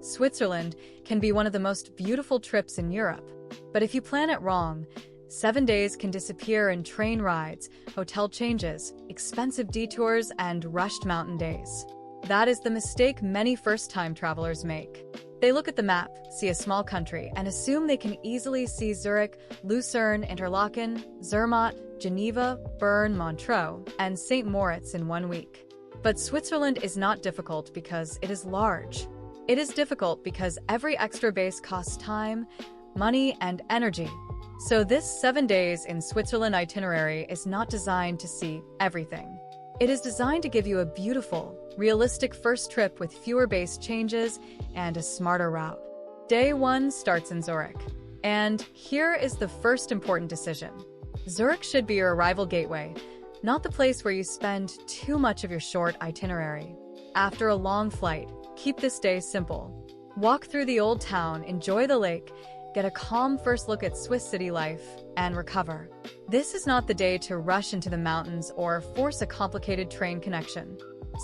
Switzerland can be one of the most beautiful trips in Europe. But if you plan it wrong, 7 days can disappear in train rides, hotel changes, expensive detours, and rushed mountain days. That is the mistake many first-time travelers make. They look at the map, see a small country, and assume they can easily see Zurich, Lucerne, Interlaken, Zermatt, Geneva, Bern, Montreux, and St. Moritz in 1 week. But Switzerland is not difficult because it is large. It is difficult because every extra base costs time, money, and energy. So this 7 days in Switzerland itinerary is not designed to see everything. It is designed to give you a beautiful, realistic first trip with fewer base changes and a smarter route. Day 1 starts in Zurich. And here is the first important decision. Zurich should be your arrival gateway, not the place where you spend too much of your short itinerary. After a long flight, keep this day simple. Walk through the old town, enjoy the lake, get a calm first look at Swiss city life, and recover. This is not the day to rush into the mountains or force a complicated train connection.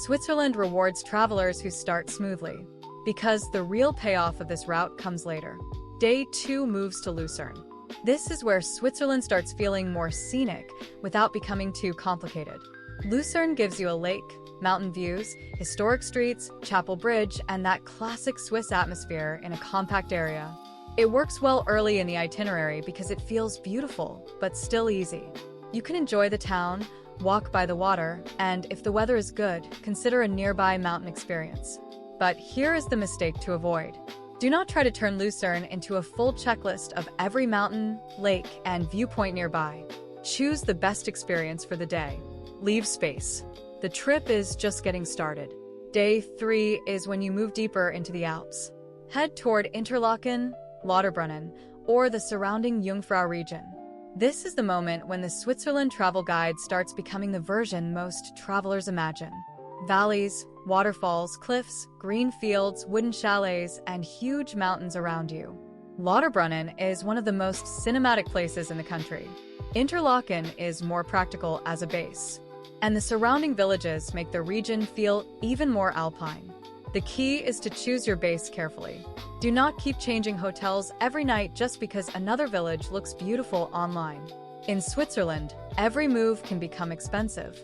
Switzerland rewards travelers who start smoothly, because the real payoff of this route comes later. Day 2 moves to Lucerne. This is where Switzerland starts feeling more scenic without becoming too complicated. Lucerne gives you a lake, mountain views, historic streets, Chapel Bridge, and that classic Swiss atmosphere in a compact area. It works well early in the itinerary because it feels beautiful, but still easy. You can enjoy the town, walk by the water, and if the weather is good, consider a nearby mountain experience. But here is the mistake to avoid. Do not try to turn Lucerne into a full checklist of every mountain, lake, and viewpoint nearby. Choose the best experience for the day. Leave space. The trip is just getting started. Day 3 is when you move deeper into the Alps. Head toward Interlaken, Lauterbrunnen, or the surrounding Jungfrau Region. This is the moment when the Switzerland travel guide starts becoming the version most travelers imagine. Valleys, waterfalls, cliffs, green fields, wooden chalets, and huge mountains around you. Lauterbrunnen is one of the most cinematic places in the country. Interlaken is more practical as a base, and the surrounding villages make the region feel even more alpine. The key is to choose your base carefully. Do not keep changing hotels every night just because another village looks beautiful online. In Switzerland, every move can become expensive.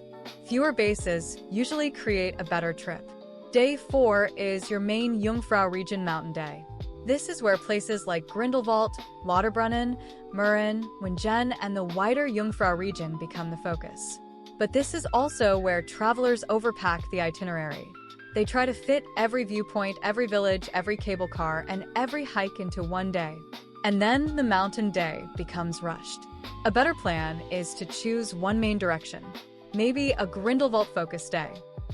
Fewer bases usually create a better trip. Day 4 is your main Jungfrau Region mountain day. This is where places like Grindelwald, Lauterbrunnen, Mürren, Wingen, and the wider Jungfrau region become the focus. But this is also where travelers overpack the itinerary. They try to fit every viewpoint, every village, every cable car, and every hike into 1 day. And then the mountain day becomes rushed. A better plan is to choose one main direction. Maybe a Grindelwald-focused day.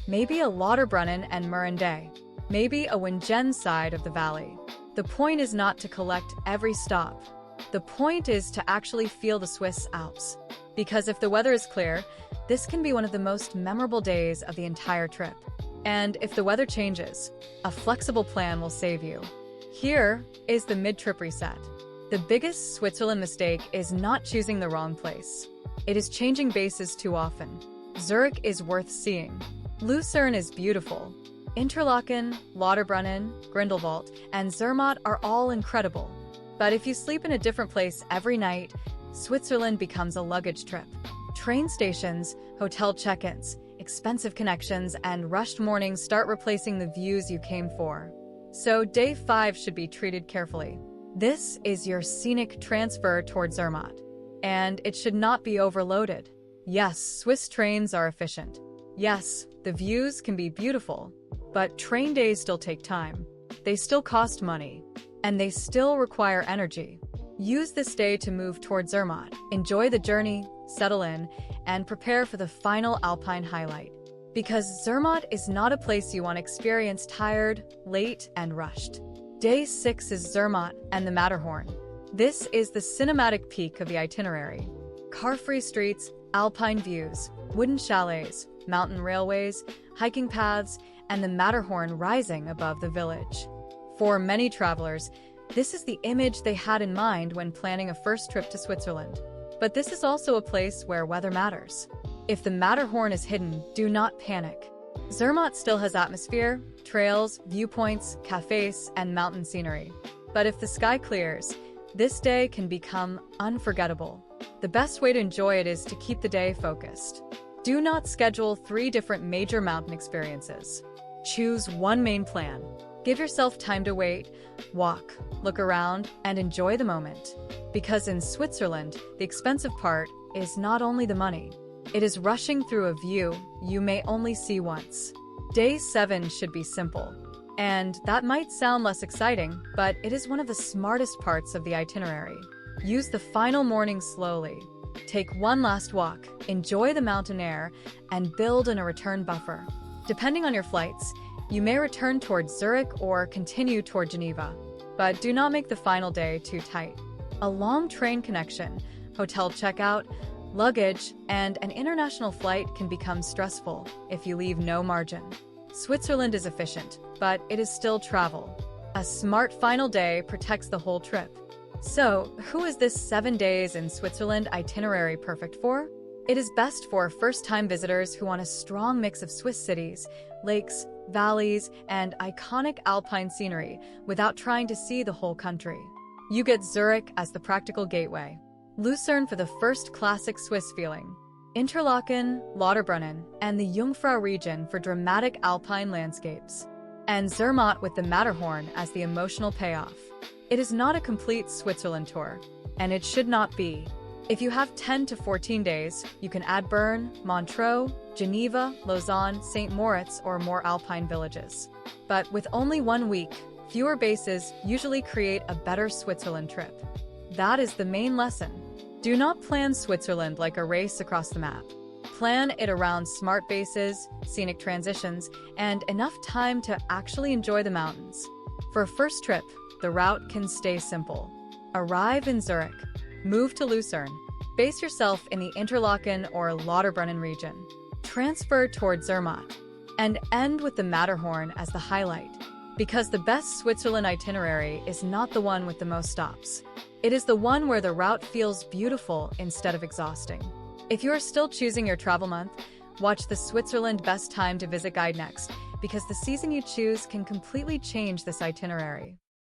Maybe a Lauterbrunnen and Mürren day. Maybe a Wingen side of the valley. The point is not to collect every stop. The point is to actually feel the Swiss Alps. Because if the weather is clear, this can be one of the most memorable days of the entire trip. And if the weather changes, a flexible plan will save you. Here is the mid-trip reset. The biggest Switzerland mistake is not choosing the wrong place. It is changing bases too often. Zurich is worth seeing. Lucerne is beautiful. Interlaken, Lauterbrunnen, Grindelwald, and Zermatt are all incredible. But if you sleep in a different place every night, Switzerland becomes a luggage trip. Train stations, hotel check-ins, expensive connections, and rushed mornings start replacing the views you came for. So day 5 should be treated carefully. This is your scenic transfer toward Zermatt. And it should not be overloaded. Yes, Swiss trains are efficient. Yes, the views can be beautiful. But train days still take time. They still cost money. And they still require energy. Use this day to move toward Zermatt. Enjoy the journey, settle in, and prepare for the final alpine highlight. Because Zermatt is not a place you want to experience tired, late, and rushed. Day 6 is Zermatt and the Matterhorn. This is the cinematic peak of the itinerary. Car-free streets, alpine views, wooden chalets, mountain railways, hiking paths, and the Matterhorn rising above the village. For many travelers, this is the image they had in mind when planning a first trip to Switzerland. But this is also a place where weather matters. If the Matterhorn is hidden, do not panic. Zermatt still has atmosphere, trails, viewpoints, cafes, and mountain scenery. But if the sky clears, this day can become unforgettable. The best way to enjoy it is to keep the day focused. Do not schedule 3 different major mountain experiences. Choose one main plan. Give yourself time to wait, walk, look around, and enjoy the moment. Because in Switzerland, the expensive part is not only the money. It is rushing through a view you may only see once. Day 7 should be simple. And that might sound less exciting, but it is one of the smartest parts of the itinerary. Use the final morning slowly. Take one last walk, enjoy the mountain air, and build in a return buffer. Depending on your flights, you may return toward Zurich or continue toward Geneva. But do not make the final day too tight. A long train connection, hotel checkout, luggage, and an international flight can become stressful if you leave no margin. Switzerland is efficient, but it is still travel. A smart final day protects the whole trip. So, who is this 7 days in Switzerland itinerary perfect for? It is best for first-time visitors who want a strong mix of Swiss cities, lakes, valleys, and iconic alpine scenery without trying to see the whole country. You get Zurich as the practical gateway, Lucerne for the first classic Swiss feeling, Interlaken, Lauterbrunnen, and the Jungfrau Region for dramatic alpine landscapes, and Zermatt with the Matterhorn as the emotional payoff. It is not a complete Switzerland tour, and it should not be. If you have 10 to 14 days, you can add Bern, Montreux, Geneva, Lausanne, St. Moritz, or more alpine villages. But with only 1 week, fewer bases usually create a better Switzerland trip. That is the main lesson. Do not plan Switzerland like a race across the map. Plan it around smart bases, scenic transitions, and enough time to actually enjoy the mountains. For a first trip, the route can stay simple. Arrive in Zurich. Move to Lucerne. Base yourself in the Interlaken or Lauterbrunnen region. Transfer toward Zermatt. And end with the Matterhorn as the highlight. Because the best Switzerland itinerary is not the one with the most stops. It is the one where the route feels beautiful instead of exhausting. If you are still choosing your travel month, watch the Switzerland Best Time to Visit guide next, because the season you choose can completely change this itinerary.